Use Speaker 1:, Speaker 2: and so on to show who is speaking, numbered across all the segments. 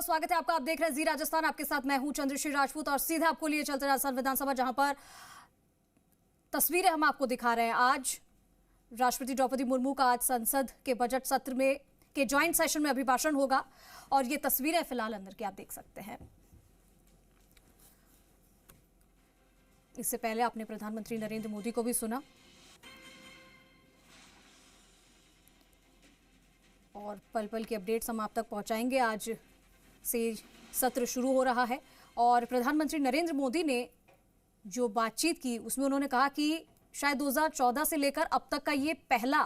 Speaker 1: स्वागत है आपका। आप देख रहे हैं जी राजस्थान, आपके साथ मैं हूं चंद्रश्री राजपूत और सीधे आपको लिए चलते राजस्थान विधानसभा, जहां पर तस्वीरें हम आपको दिखा रहे हैं। आज राष्ट्रपति द्रौपदी मुर्मू का आज संसद के बजट सत्र में के ज्वाइंट सेशन में अभिभाषण होगा और ये तस्वीरें फिलहाल अंदर की आप देख सकते हैं। इससे पहले आपने प्रधानमंत्री नरेंद्र मोदी को भी सुना और पल पल की अपडेट्स हम आप तक पहुंचाएंगे। आज से सत्र शुरू हो रहा है और प्रधानमंत्री नरेंद्र मोदी ने जो बातचीत की उसमें उन्होंने कहा कि शायद 2014 से लेकर अब तक का ये पहला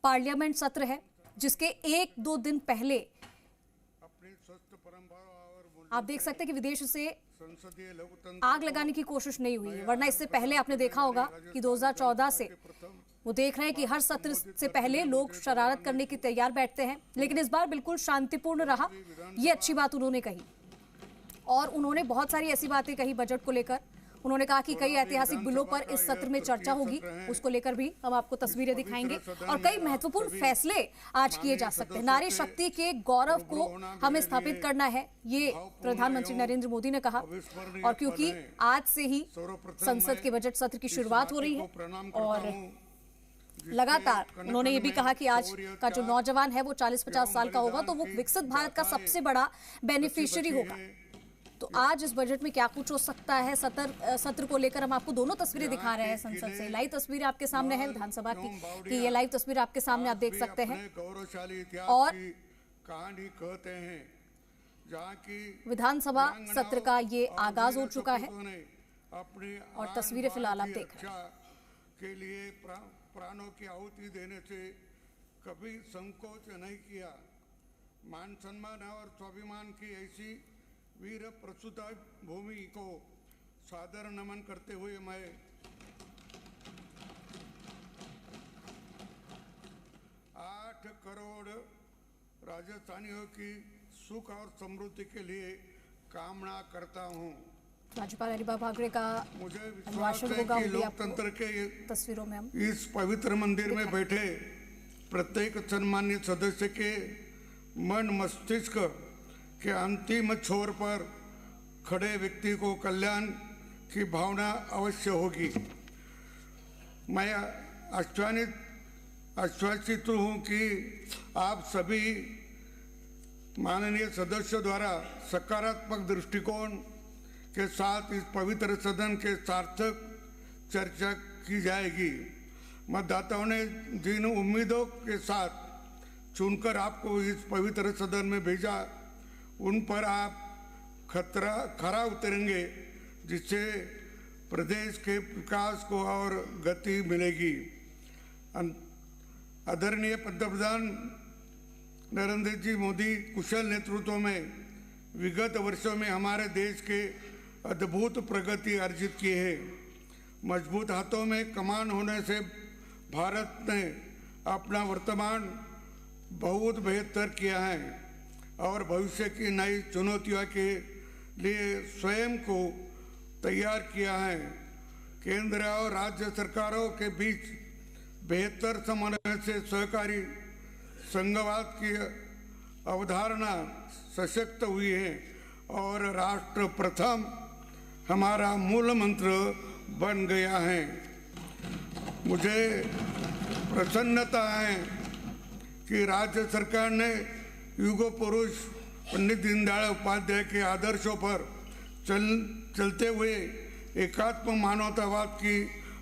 Speaker 1: पार्लियामेंट सत्र है जिसके 1-2 दिन पहले आप देख सकते हैं कि विदेश से आग लगाने की कोशिश नहीं हुई है, वरना इससे पहले आपने देखा होगा कि 2014 से वो देख रहे हैं कि हर सत्र से पहले लोग शरारत करने की तैयार बैठते हैं, लेकिन इस बार बिल्कुल शांतिपूर्ण रहा। ये अच्छी बात उन्होंने कही और उन्होंने बहुत सारी ऐसी बातें कही बजट को लेकर। उन्होंने कहा कि कई ऐतिहासिक बिलों पर इस सत्र में चर्चा होगी, उसको लेकर भी हम आपको तस्वीरें दिखाएंगे और कई महत्वपूर्ण फैसले आज किए जा सकते हैं। नारी शक्ति के गौरव को हमें स्थापित करना है, ये प्रधानमंत्री नरेंद्र मोदी ने कहा। और क्योंकि आज से ही संसद के बजट सत्र की शुरुआत हो रही है और लगातार उन्होंने ये भी कहा कि आज का जो नौजवान है वो 40-50 साल का होगा तो वो विकसित भारत का सबसे बड़ा बेनिफिशियरी होगा। तो आज इस बजट में क्या कुछ हो सकता है सत्र को लेकर हम आपको दोनों तस्वीरें दिखा रहे हैं संसद से। लाइव तस्वीरें आपके सामने है विधानसभा की ये लाइव तस्वीर आपके सामने आप देख सकते हैं और विधानसभा सत्र का ये आगाज हो चुका है और तस्वीरें फिलहाल आप देख रहे हैं।
Speaker 2: प्राणों की आहुति देने से कभी संकोच नहीं किया। मान सम्मान और स्वाभिमान की ऐसी वीर प्रसूता भूमि को सादर नमन करते हुए मैं 8 करोड़ राजस्थानियों की सुख और समृद्धि के लिए कामना करता हूँ।
Speaker 1: राज्यपाल हरिभाऊ बागड़े का
Speaker 2: मुझे विश्वास है कि लोकतंत्र के
Speaker 1: तस्वीरों में हम
Speaker 2: इस पवित्र मंदिर में बैठे प्रत्येक सम्मानित सदस्य के मन मस्तिष्क के अंतिम छोर पर खड़े व्यक्ति को कल्याण की भावना अवश्य होगी। मैं आश्वासित हूँ कि आप सभी माननीय सदस्यों द्वारा सकारात्मक दृष्टिकोण के साथ इस पवित्र सदन के सार्थक चर्चा की जाएगी। मतदाताओं ने जिन उम्मीदों के साथ चुनकर आपको इस पवित्र सदन में भेजा उन पर आप खरा उतरेंगे, जिससे प्रदेश के विकास को और गति मिलेगी। आदरणीय पंतप्रधान नरेंद्र जी मोदी कुशल नेतृत्व में विगत वर्षों में हमारे देश के अद्भुत प्रगति अर्जित की है। मजबूत हाथों में कमान होने से भारत ने अपना वर्तमान बहुत बेहतर किया है और भविष्य की नई चुनौतियों के लिए स्वयं को तैयार किया है। केंद्र और राज्य सरकारों के बीच बेहतर समन्वय से सहकारी संघवाद की अवधारणा सशक्त हुई है और राष्ट्र प्रथम हमारा मूल मंत्र बन गया है। मुझे प्रसन्नता है कि राज्य सरकार ने युग पुरुष पंडित दीनदयाल उपाध्याय के आदर्शों पर चलते हुए एकात्म मानवतावाद की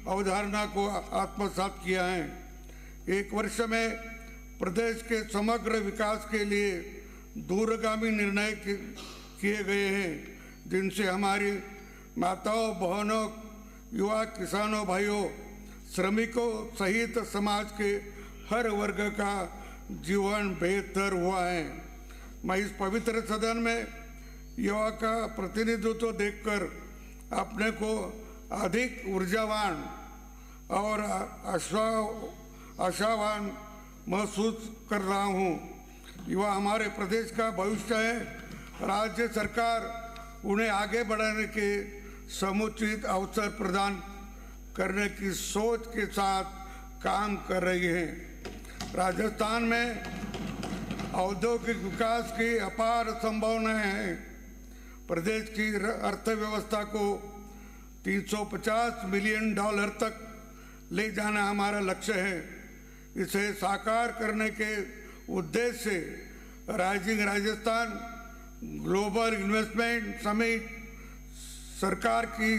Speaker 2: अवधारणा को आत्मसात किया है। एक वर्ष में प्रदेश के समग्र विकास के लिए दूरगामी निर्णय किए गए हैं, जिनसे हमारी माताओं, बहनों, युवा, किसानों, भाइयों, श्रमिकों सहित समाज के हर वर्ग का जीवन बेहतर हुआ है। मैं इस पवित्र सदन में युवा का प्रतिनिधित्व देखकर अपने को अधिक ऊर्जावान और आशावान महसूस कर रहा हूँ। युवा हमारे प्रदेश का भविष्य है। राज्य सरकार उन्हें आगे बढ़ाने के समुचित अवसर प्रदान करने की सोच के साथ काम कर रही है। राजस्थान में औद्योगिक विकास की अपार संभावनाएं हैं। प्रदेश की अर्थव्यवस्था को $350 मिलियन तक ले जाना हमारा लक्ष्य है। इसे साकार करने के उद्देश्य से rising Rajasthan global investment summit सरकार की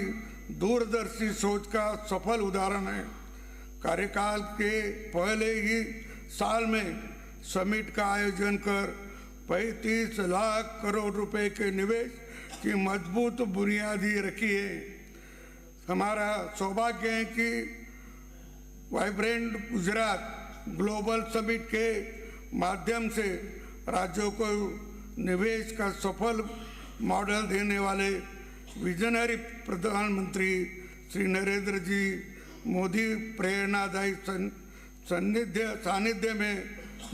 Speaker 2: दूरदर्शी सोच का सफल उदाहरण है। कार्यकाल के पहले ही साल में समिट का आयोजन कर 35 लाख करोड़ रुपए के निवेश की मजबूत बुनियादी रखी है। हमारा सौभाग्य है कि वाइब्रेंट गुजरात ग्लोबल समिट के माध्यम से राज्यों को निवेश का सफल मॉडल देने वाले विजनरी प्रधानमंत्री श्री नरेंद्र जी मोदी प्रेरणादायी सानिध्य में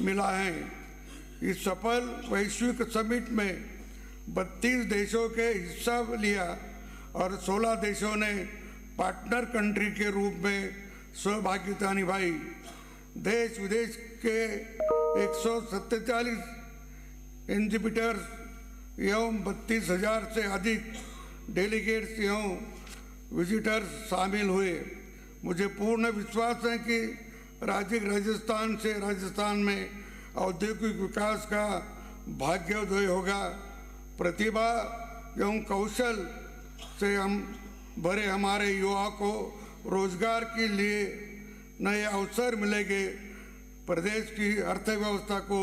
Speaker 2: मिला है। इस सफल वैश्विक समिट में 32 देशों के हिस्सा लिया और 16 देशों ने पार्टनर कंट्री के रूप में सहभागिता निभाई। देश विदेश के 147 एग्जिबिटर्स एवं 32,000 से अधिक डेलीगेट्स एवं विजिटर्स शामिल हुए। मुझे पूर्ण विश्वास है कि राजस्थान में औद्योगिक विकास का भाग्योदय होगा। प्रतिभा एवं कौशल से हम भरे हमारे युवा को रोजगार के लिए नए अवसर मिलेंगे। प्रदेश की अर्थव्यवस्था को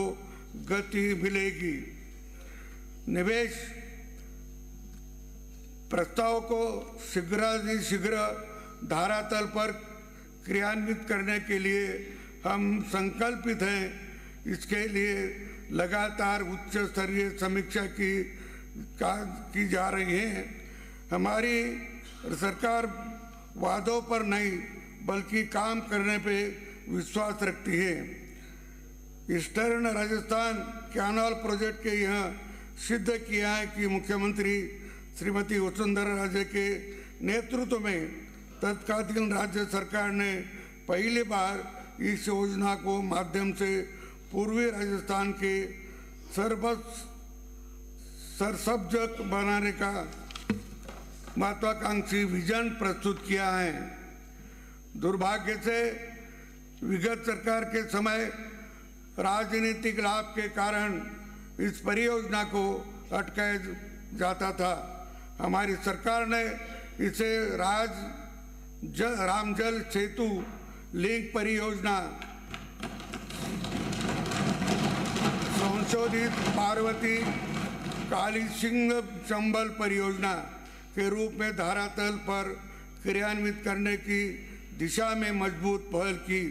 Speaker 2: गति मिलेगी। निवेश प्रस्ताव को शीघ्र धरातल पर क्रियान्वित करने के लिए हम संकल्पित हैं। इसके लिए लगातार उच्च स्तरीय समीक्षा की जा रही है। हमारी सरकार वादों पर नहीं बल्कि काम करने पे विश्वास रखती है। ईस्टर्न राजस्थान कैनाल प्रोजेक्ट के यहाँ सिद्ध किया है कि मुख्यमंत्री श्रीमती वसुंधरा राजे के नेतृत्व में तत्कालीन राज्य सरकार ने पहली बार इस योजना को माध्यम से पूर्वी राजस्थान के सरसब्ज बनाने का महत्वाकांक्षी विजन प्रस्तुत किया है। दुर्भाग्य से विगत सरकार के समय राजनीतिक लाभ के कारण इस परियोजना को अटकाया जाता था। हमारी सरकार ने इसे रामजल सेतु लिंक परियोजना, संशोधित पार्वती कालीसिंग चंबल परियोजना के रूप में धरातल पर क्रियान्वित करने की दिशा में मजबूत पहल की।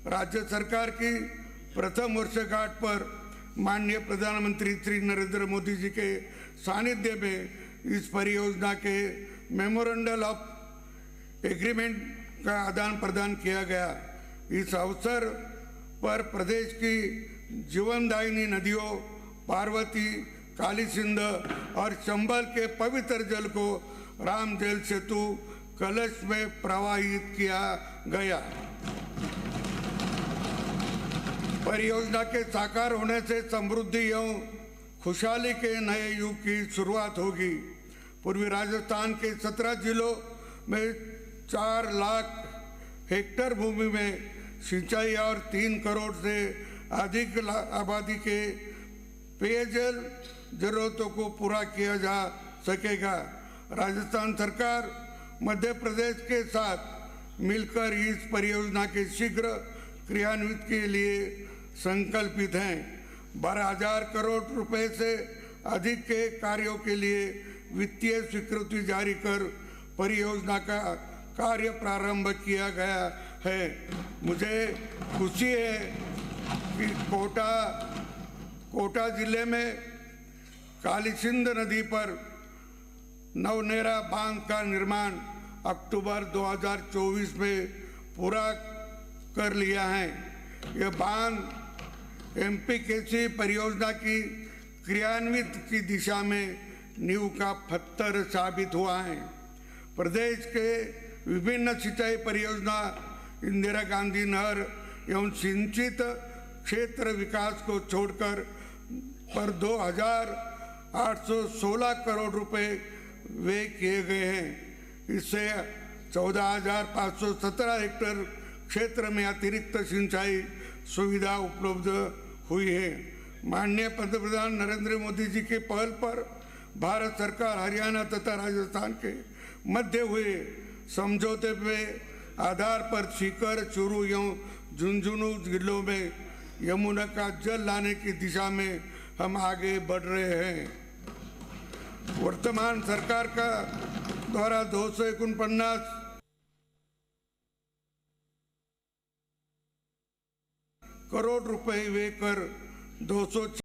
Speaker 2: राज्य सरकार की प्रथम वर्षगांठ पर माननीय प्रधानमंत्री श्री नरेंद्र मोदी जी के सानिध्य में इस परियोजना के मेमोरेंडम ऑफ एग्रीमेंट का आदान प्रदान किया गया। इस अवसर पर प्रदेश की जीवनदायिनी नदियों पार्वती, कालीसिंध और चंबल के पवित्र जल को रामजल सेतु कलश में प्रवाहित किया गया। परियोजना के साकार होने से समृद्धि एवं खुशहाली के नए युग की शुरुआत होगी। पूर्वी राजस्थान के 17 जिलों में 4 लाख हेक्टेयर भूमि में सिंचाई और 3 करोड़ से अधिक आबादी के पेयजल जरूरतों को पूरा किया जा सकेगा। राजस्थान सरकार मध्य प्रदेश के साथ मिलकर इस परियोजना के शीघ्र क्रियान्वित के लिए संकल्पित हैं। 12,000 करोड़ रुपए से अधिक के कार्यों के लिए वित्तीय स्वीकृति जारी कर परियोजना का कार्य प्रारंभ किया गया है। मुझे खुशी है कि कोटा जिले में कालीसिंध नदी पर नवनेरा बांध का निर्माण अक्टूबर 2024 में पूरा कर लिया है। यह बांध एमपीकेसी परियोजना की क्रियान्वित की दिशा में नींव का पत्थर साबित हुआ है। प्रदेश के विभिन्न सिंचाई परियोजना, इंदिरा गांधी नहर एवं सिंचित क्षेत्र विकास को छोड़कर पर 2,816 करोड़ रुपए व्यय किए गए हैं। इससे 14,517 हेक्टेयर क्षेत्र में अतिरिक्त सिंचाई सुविधा उपलब्ध हुई है। माननीय पंतप्रधान नरेंद्र मोदी जी के पहल पर भारत सरकार हरियाणा तथा राजस्थान के मध्य हुए समझौते पे आधार पर सीकर, चूरू एवं झुंझुनू जिलों में यमुना का जल लाने की दिशा में हम आगे बढ़ रहे हैं। वर्तमान सरकार का द्वारा 249 करोड़ रुपए व्यय कर 200